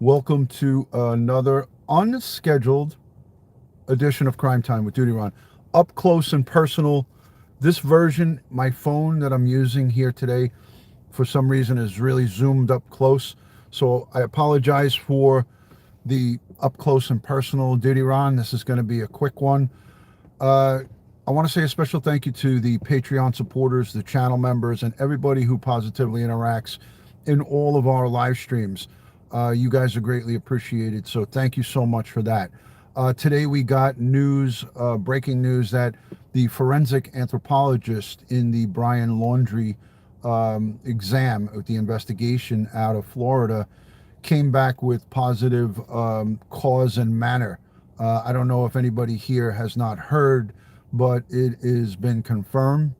Welcome to another unscheduled edition of Crime Time with DutyRon. Up close and personal. This version, my phone that I'm using here today, for some reason is really zoomed up close. So I apologize for the up close and personal DutyRon. This is going to be a quick one. I want to say a special thank you to the Patreon supporters, the channel members, and everybody who positively interacts in all of our live streams. You guys are greatly appreciated, so thank you so much for that. Today we got news, breaking news, that the forensic anthropologist in the Brian Laundrie exam with the investigation out of Florida came back with positive cause and manner. I don't know if anybody here has not heard, but it has been confirmed.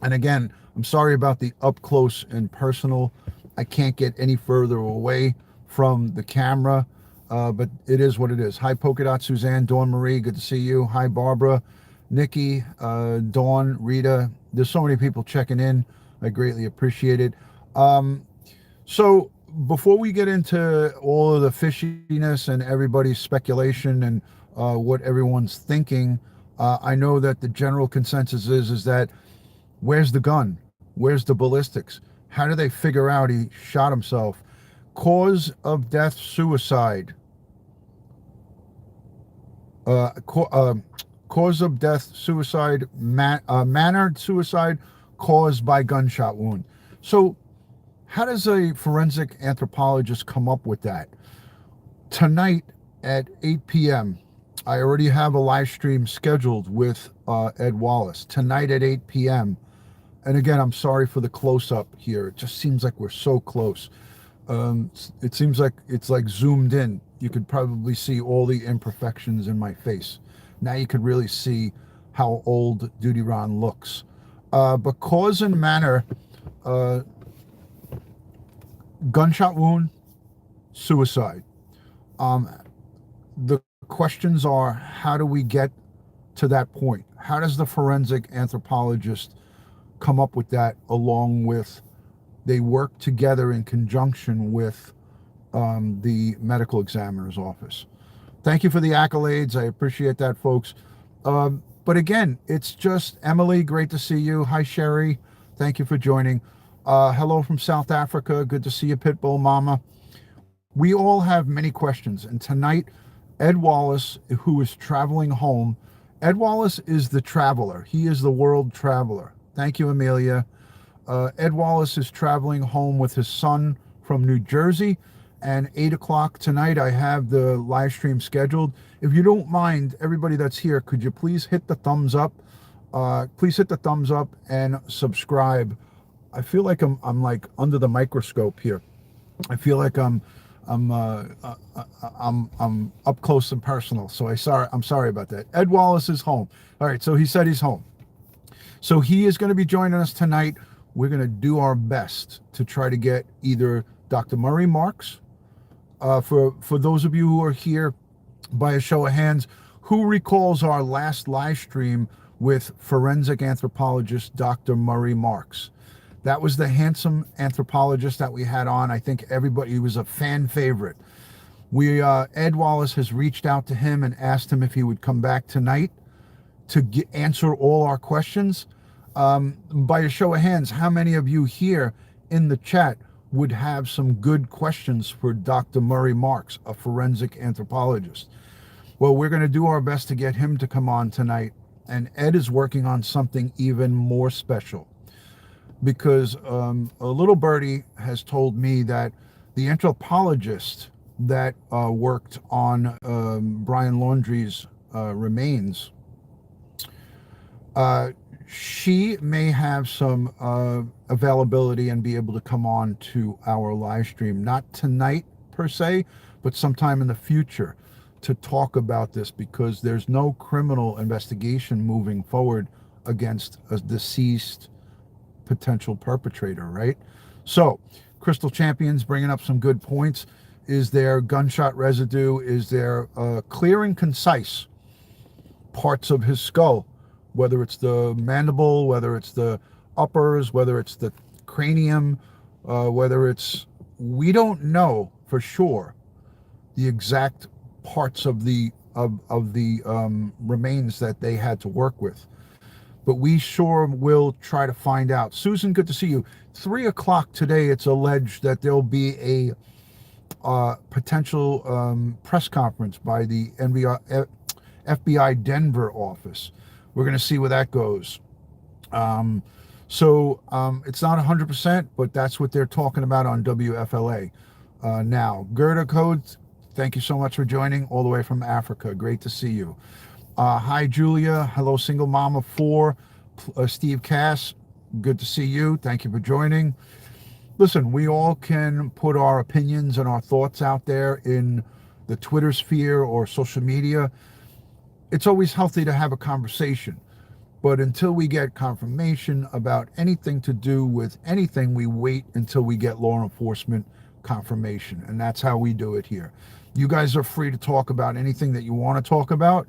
And again, I'm sorry about the up close and personal. I can't get any further away from the camera, but it is what it is. Hi, Polka Dot Suzanne, Dawn Marie, good to see you. Hi, Barbara, Nikki, Dawn, Rita. There's so many people checking in. I greatly appreciate it. So before we get into all of the fishiness and everybody's speculation and what everyone's thinking, I know that the general consensus is that where's the gun? Where's the ballistics? How do they figure out he shot himself? Cause of death, suicide. Cause of death, suicide, mannered suicide caused by gunshot wound. So how does a forensic anthropologist come up with that? Tonight at 8 p.m., I already have a live stream scheduled with Ed Wallace. Tonight at 8 p.m. And again, I'm sorry for the close-up here. It just seems like we're so close. It seems like it's like zoomed in. You could probably see all the imperfections in my face. Now you could really see how old DutyRon looks. But cause and manner, gunshot wound, suicide. The questions are, how do we get to that point? How does the forensic anthropologist come up with that, along with, they work together in conjunction with the medical examiner's office? Thank you for the accolades. I appreciate that, folks. But again, it's just Emily. Great to see you. Hi, Sherry. Thank you for joining. Hello from South Africa. Good to see you, Pitbull Mama. We all have many questions. And tonight, Ed Wallace, who is traveling home, Ed Wallace is the traveler. He is the world traveler. Thank you, Amelia. Ed Wallace is traveling home with his son from New Jersey, and 8 o'clock tonight I have the live stream scheduled. If you don't mind, everybody that's here, could you please hit the thumbs up? Please hit the thumbs up and subscribe. I feel like I'm like under the microscope here. I feel like I'm up close and personal. So I'm sorry about that. Ed Wallace is home. All right, so he said he's home. So he is going to be joining us tonight. We're going to do our best to try to get either Dr. Murray Marks, for those of you who are here, by a show of hands, who recalls our last live stream with forensic anthropologist Dr. Murray Marks? That was the handsome anthropologist that we had on. I think everybody was a fan favorite. Ed Wallace has reached out to him and asked him if he would come back tonight to answer all our questions. By a show of hands, how many of you here in the chat would have some good questions for Dr. Murray Marks, a forensic anthropologist? Well, we're going to do our best to get him to come on tonight. And Ed is working on something even more special, because a little birdie has told me that the anthropologist that worked on Brian Laundrie's remains, she may have some availability and be able to come on to our live stream, not tonight per se, but sometime in the future, to talk about this, because there's no criminal investigation moving forward against a deceased potential perpetrator, right? So Crystal Champions bringing up some good points. Is there gunshot residue? Is there clear and concise parts of his skull, whether it's the mandible, whether it's the uppers, whether it's the cranium, whether it's, we don't know for sure, the exact parts of the remains that they had to work with. But we sure will try to find out. Susan, good to see you. 3 o'clock today, it's alleged that there'll be a potential press conference by the FBI Denver office. We're going to see where that goes. It's not 100%, but that's what they're talking about on WFLA now. Gerda Codes, thank you so much for joining all the way from Africa. Great to see you. Hi, Julia. Hello, single mom of 4. Steve Cass, good to see you. Thank you for joining. Listen, we all can put our opinions and our thoughts out there in the Twitter sphere or social media. It's always healthy to have a conversation. But until we get confirmation about anything to do with anything, we wait until we get law enforcement confirmation. And that's how we do it here. You guys are free to talk about anything that you want to talk about.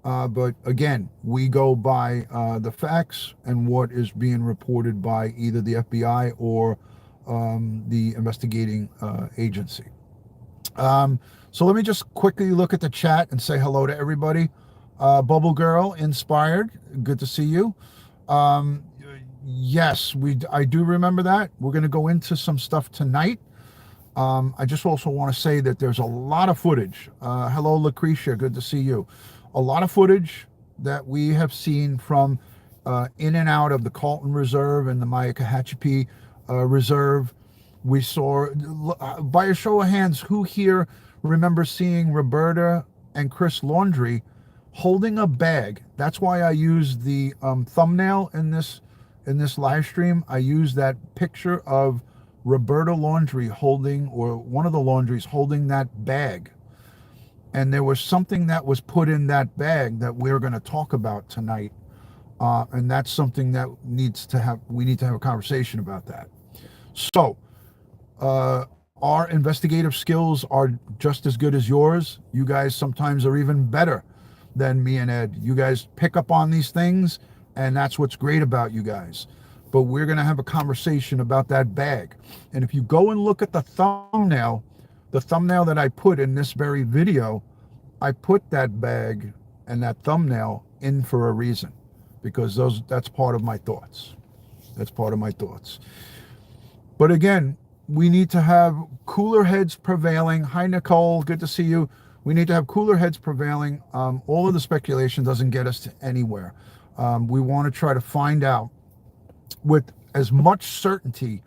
But again, we go by the facts and what is being reported by either the FBI or the investigating agency. So let me just quickly look at the chat and say hello to everybody. Bubble Girl, inspired, good to see you. Yes, I do remember that. We're going to go into some stuff tonight. I just also want to say that there's a lot of footage. Hello, Lucretia, good to see you. A lot of footage that we have seen from in and out of the Carlton Reserve and the Myakkahatchee Reserve. We saw, by a show of hands, who here remember seeing Roberta and Chris Laundrie holding a bag? That's why I used the thumbnail in this live stream. I used that picture of Roberta Laundrie holding, or one of the Laundries holding that bag. And there was something that was put in that bag that we're going to talk about tonight. And that's something that we need to have a conversation about that. So, our investigative skills are just as good as yours. You guys sometimes are even better than me and Ed. You guys pick up on these things, and that's what's great about you guys. But we're going to have a conversation about that bag. And if you go and look at the thumbnail that I put in this very video, I put that bag and that thumbnail in for a reason, because that's part of my thoughts. That's part of my thoughts. But again, we need to have cooler heads prevailing. Hi, Nicole. Good to see you. We need to have cooler heads prevailing. All of the speculation doesn't get us to anywhere. We want to try to find out with as much certainty,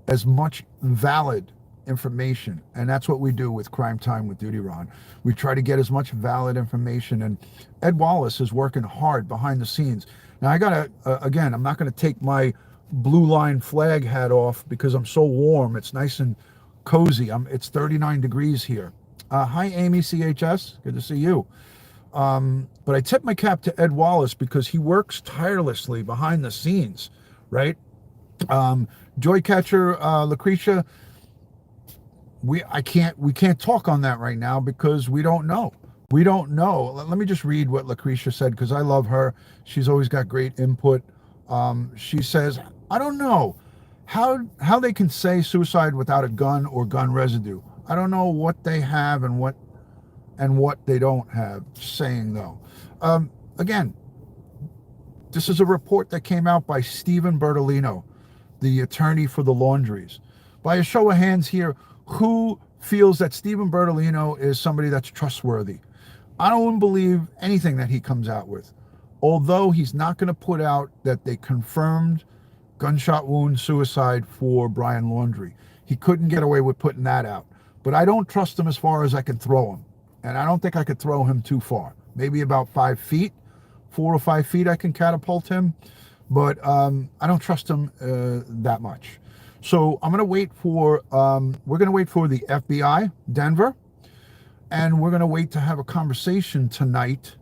as much valid information. And that's what we do with Crime Time with DutyRon. We try to get as much valid information. And Ed Wallace is working hard behind the scenes. Now, I got to, again, I'm not going to take my blue line flag hat off because I'm so warm. It's nice and cozy. It's 39 degrees here. Hi, Amy CHS. Good to see you. But I tip my cap to Ed Wallace because he works tirelessly behind the scenes, right? Joycatcher, Lucretia, we can't talk on that right now because we don't know. We don't know. Let me just read what Lucretia said because I love her. She's always got great input. She says, I don't know how they can say suicide without a gun or gun residue. I don't know what they have and what they don't have. Saying though, again, this is a report that came out by Stephen Bertolino, the attorney for the Laundries. By a show of hands here, who feels that Stephen Bertolino is somebody that's trustworthy? I don't believe anything that he comes out with. Although he's not going to put out that they confirmed gunshot wound suicide for Brian Laundrie. He couldn't get away with putting that out. But I don't trust him as far as I can throw him. And I don't think I could throw him too far. Maybe about 5 feet, 4 or 5 feet I can catapult him. But I don't trust him that much. So I'm going to wait for, we're going to wait for the FBI, Denver. And we're going to wait to have a conversation tonight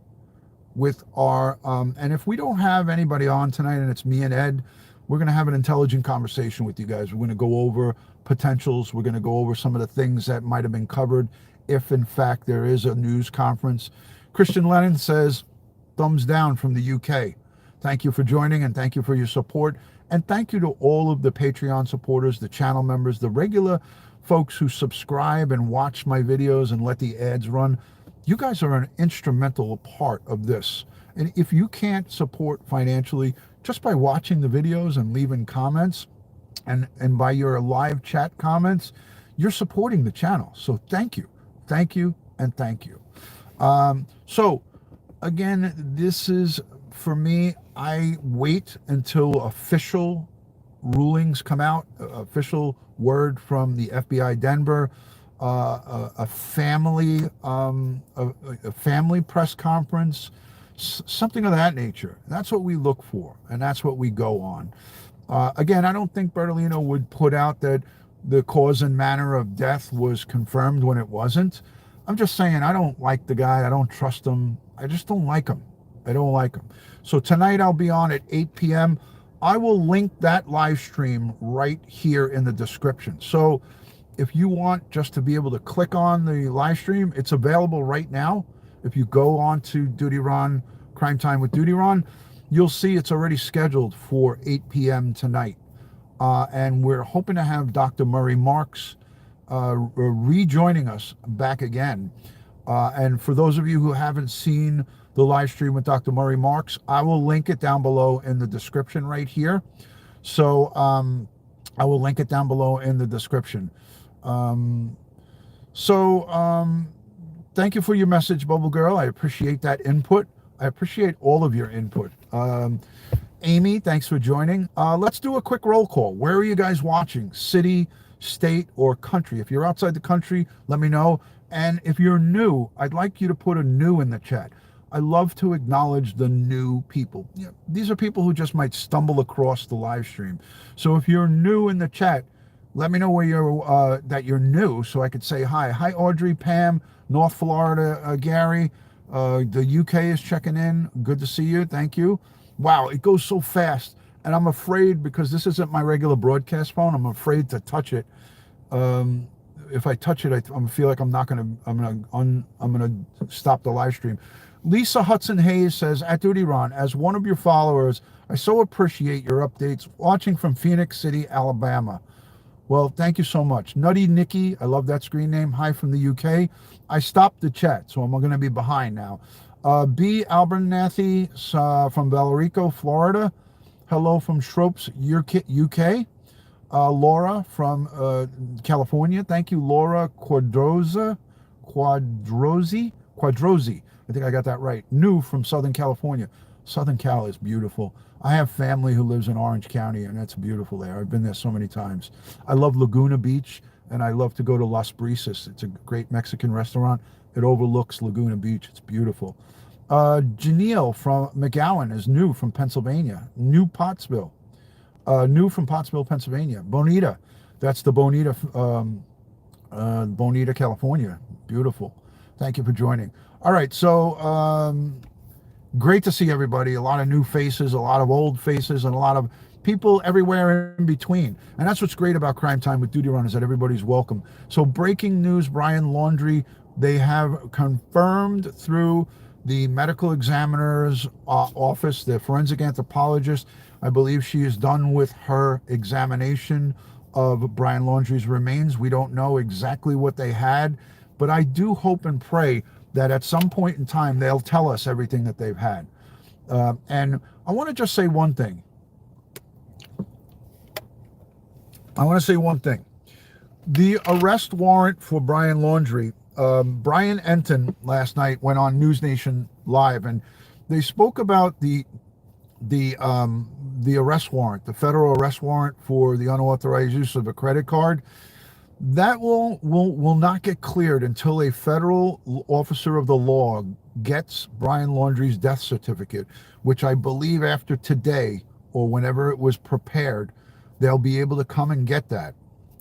with our, and if we don't have anybody on tonight and it's me and Ed, we're going to have an intelligent conversation with you guys. We're going to go over potentials. We're going to go over some of the things that might have been covered if in fact there is a news conference. Christian Lennon says, thumbs down from the UK. Thank you for joining and thank you for your support. And thank you to all of the Patreon supporters, the channel members, the regular folks who subscribe and watch my videos and let the ads run. You guys are an instrumental part of this. And if you can't support financially just by watching the videos and leaving comments and by your live chat comments, you're supporting the channel. So thank you, and thank you. So again, this is, for me, I wait until official rulings come out, official word from the FBI Denver, a family press conference, something of that nature. That's what we look for, and that's what we go on. Again, I don't think Bertolino would put out that the cause and manner of death was confirmed when it wasn't. I'm just saying, I don't like the guy. I don't trust him. I just don't like him. I don't like him. So tonight I'll be on at 8 p.m. I will link that live stream right here in the description. So if you want just to be able to click on the live stream, it's available right now. If you go on to DutyRon, Crime Time with DutyRon, you'll see it's already scheduled for 8 p.m. tonight. And we're hoping to have Dr. Murray Marks rejoining us back again. And for those of you who haven't seen the live stream with Dr. Murray Marks, I will link it down below in the description right here. So I will link it down below in the description. Thank you for your message, Bubble Girl. I appreciate that input. I appreciate all of your input. Amy, thanks for joining. Let's do a quick roll call. Where are you guys watching? City, state, or country? If you're outside the country, let me know. And if you're new, I'd like you to put a new in the chat. I love to acknowledge the new people. You know, these are people who just might stumble across the live stream. So if you're new in the chat, let me know where you're that you're new, so I could say hi. Hi, Audrey, Pam, North Florida, Gary. The UK is checking in. Good to see you. Thank you. Wow, it goes so fast, and I'm afraid, because this isn't my regular broadcast phone, I'm afraid to touch it. If I touch it, I feel like I'm gonna stop the live stream. Lisa Hudson Hayes says, at DutyRon, as one of your followers, I so appreciate your updates, watching from Phoenix City, Alabama. Well, thank you so much. Nutty Nikki, I love that screen name. Hi from the UK. I stopped the chat, so I'm going to be behind now. B. Abernathy from Valerico, Florida. Hello from Shropes, UK. Laura from California. Thank you, Laura Quadrozi. I think I got that right. New from Southern California. Southern Cal is beautiful. I have family who lives in Orange County, and it's beautiful there. I've been there so many times. I love Laguna Beach, and I love to go to Las Brisas. It's a great Mexican restaurant. It overlooks Laguna Beach. It's beautiful. Janelle from McGowan is new from Pennsylvania. New Pottsville, Pennsylvania. Bonita, that's the Bonita, Bonita, California. Beautiful. Thank you for joining. All right, so great to see everybody. A lot of new faces, a lot of old faces, and a lot of people everywhere in between. And that's what's great about Crime Time with DutyRon, is that everybody's welcome. So breaking news, Brian Laundrie, they have confirmed through the medical examiner's office, the forensic anthropologist. I believe she is done with her examination of Brian Laundrie's remains. We don't know exactly what they had, but I do hope and pray that at some point in time, they'll tell us everything that they've had. And I want to just say one thing. The arrest warrant for Brian Laundrie, Brian Enton last night went on News Nation Live, and they spoke about the arrest warrant, the federal arrest warrant for the unauthorized use of a credit card. That will not get cleared until a federal officer of the law gets Brian Laundrie's death certificate, which I believe after today or whenever it was prepared, they'll be able to come and get that.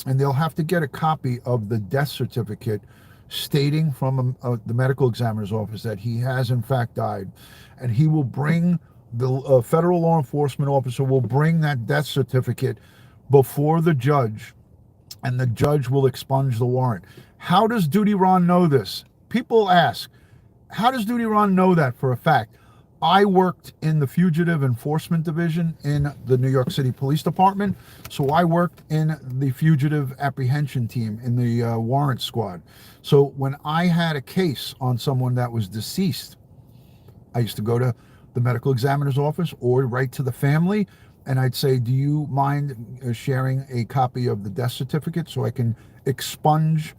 And they'll have to get a copy of the death certificate stating from the medical examiner's office that he has in fact died. And he will bring, the federal law enforcement officer will bring that death certificate before the judge, and the judge will expunge the warrant. How does DutyRon know this? People ask, how does DutyRon know that for a fact? I worked in the Fugitive Enforcement Division in the New York City Police Department. So I worked in the Fugitive Apprehension Team in the Warrant Squad. So when I had a case on someone that was deceased, I used to go to the medical examiner's office or write to the family, and I'd say, do you mind sharing a copy of the death certificate so I can expunge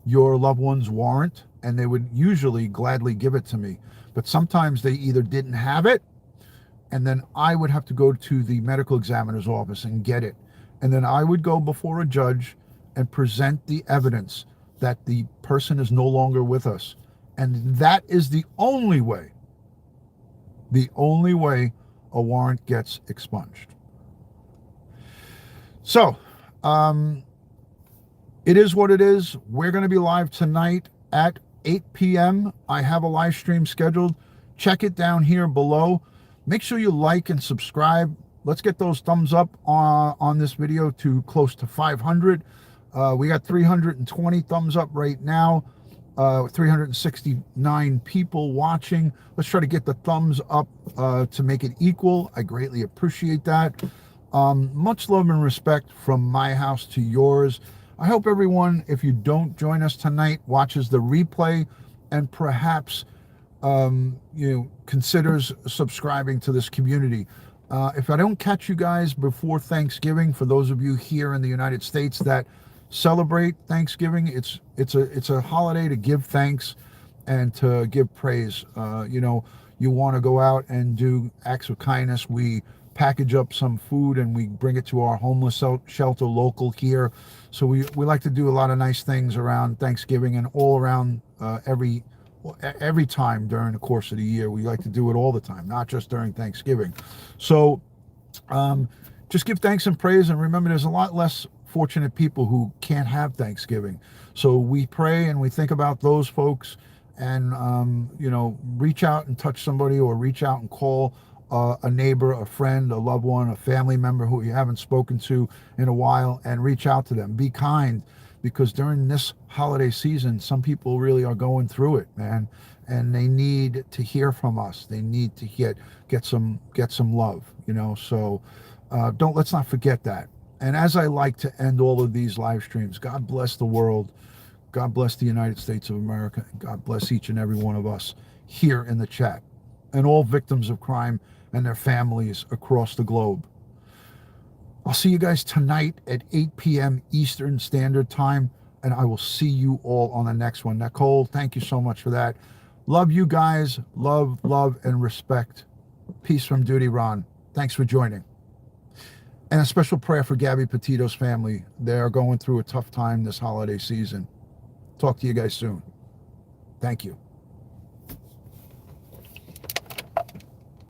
your loved one's warrant? And they would usually gladly give it to me. But sometimes they either didn't have it, and then I would have to go to the medical examiner's office and get it. And then I would go before a judge and present the evidence that the person is no longer with us. And that is the only way a warrant gets expunged. So, it is what it is. We're going to be live tonight at 8 p.m. I have a live stream scheduled. Check it down here below. Make sure you like and subscribe. Let's get those thumbs up on this video to close to 500. We got 320 thumbs up right now. 369 people watching. Let's try to get the thumbs up to make it equal. I greatly appreciate that. Much love and respect from my house to yours. I hope everyone, if you don't join us tonight, watches the replay and perhaps considers subscribing to this community. If I don't catch you guys before Thanksgiving, for those of you here in the United States that celebrate Thanksgiving, it's a holiday to give thanks and to give praise. You want to go out and do acts of kindness. We package up some food and we bring it to our homeless shelter local here. So we like to do a lot of nice things around Thanksgiving and all around every time during the course of the year. We like to do it all the time, not just during Thanksgiving. So just give thanks and praise, and remember there's a lot less fortunate people who can't have Thanksgiving. So we pray and we think about those folks, and reach out and touch somebody, or reach out and call a neighbor, a friend, a loved one, a family member who you haven't spoken to in a while, and reach out to them. Be kind, because during this holiday season, some people really are going through it, man, and they need to hear from us. They need to get some love, So let's not forget that. And as I like to end all of these live streams, God bless the world. God bless the United States of America. And God bless each and every one of us here in the chat, and all victims of crime and their families across the globe. I'll see you guys tonight at 8 p.m. Eastern Standard Time, and I will see you all on the next one. Nicole, thank you so much for that. Love you guys. Love, and respect. Peace from DutyRon. Thanks for joining. And a special prayer for Gabby Petito's family. They are going through a tough time this holiday season. Talk to you guys soon. Thank you.